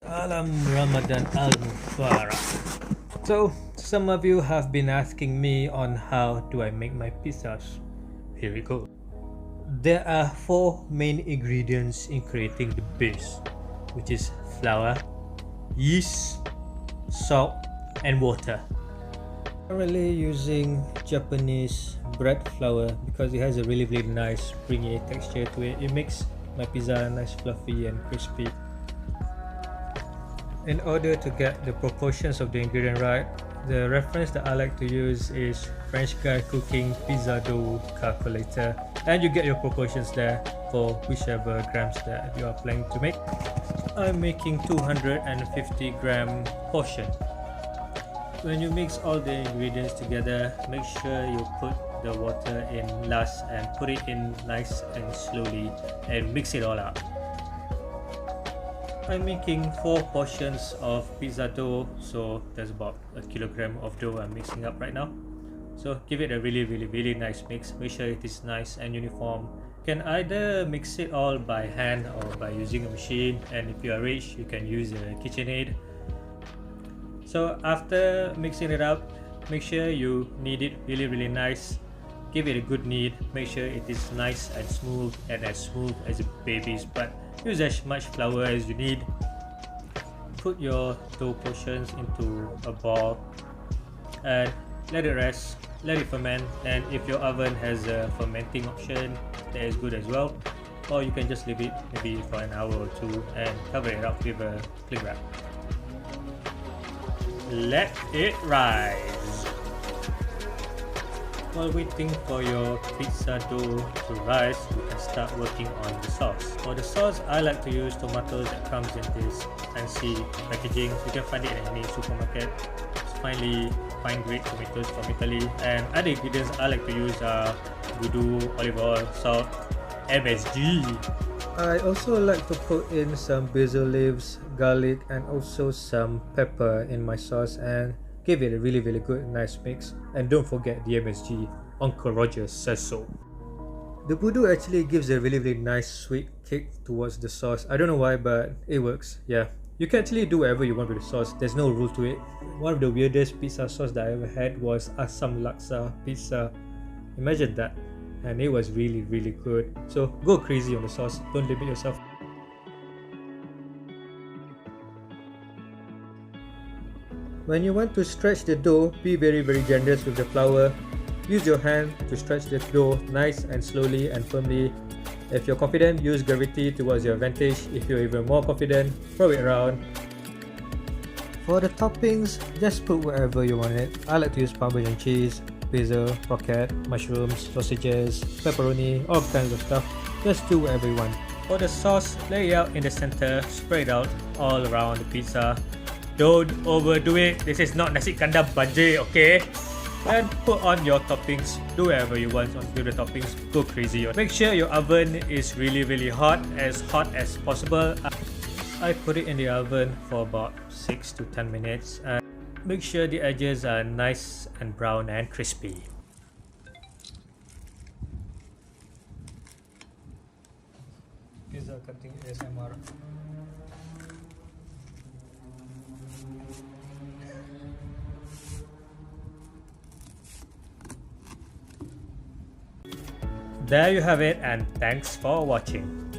Alam Ramadan al-Mubarak. So, some of you have been asking me on how do I make my pizzas. Here we go. There are 4 main ingredients in creating the base, which is flour, yeast, salt, and water. Currently using Japanese bread flour because it has a really nice springy texture to it. It makes my pizza nice, fluffy, and crispy. In order to get the proportions of the ingredient right, the reference that I like to use is French Guy Cooking Pizza Dough Calculator, and you get your proportions there for whichever grams that you are planning to make. I'm making 250 gram portion. When you mix all the ingredients together, make sure you put the water in last and put it in nice and slowly and mix it all out. I'm making 4 portions of pizza dough, so there's about a kilogram of dough I'm mixing up right now. So give it a really nice mix. Make sure it is nice and uniform. You can either mix it all by hand or by using a machine, and if you are rich, you can use a KitchenAid. So after mixing it up, make sure you knead it really nice. Give it a good knead. Make sure it is nice and smooth as a baby's butt. Use as much flour as you need. Put your dough portions into a bowl and let it rest, let it ferment, and if your oven has a fermenting option, that is good as well. Or you can just leave it maybe for an hour or 2 and cover it up with a cling wrap. Let it rise. While waiting for your pizza dough to rise, you can start working on the sauce. For the sauce, I like to use tomatoes that comes in this fancy packaging. You can find it in any supermarket. It's fine grade tomatoes from Italy. And other ingredients I like to use are voodoo, olive oil, salt, MSG. I also like to put in some basil leaves, garlic, and also some pepper in my sauce and give it a really good nice mix. And don't forget the MSG. Uncle Roger says so. The voodoo actually gives a really nice sweet kick towards the sauce. I don't know why, but it works. Yeah, you can actually do whatever you want with the sauce. There's no rule to it. One of the weirdest pizza sauce that I ever had was Asam Laksa pizza. Imagine that. And it was really good. So go crazy on the sauce. Don't limit yourself. When you want to stretch the dough, be very generous with the flour. Use your hand to stretch the dough nice and slowly and firmly. If you're confident, use gravity towards your advantage. If you're even more confident, throw it around. For the toppings, just put wherever you want it. I like to use Parmesan cheese, basil, rocket, mushrooms, sausages, pepperoni, all kinds of stuff. Just do whatever you want. For the sauce, lay it out in the center, spread out all around the pizza. Don't overdo it. This is not nasi kandar banjir, okay? And put on your toppings. Do whatever you want with the toppings. Go crazy. Make sure your oven is really hot as possible. I put it in the oven for about 6 to 10 minutes. And make sure the edges are nice and brown and crispy. Pizza cutting ASMR. There you have it, and thanks for watching.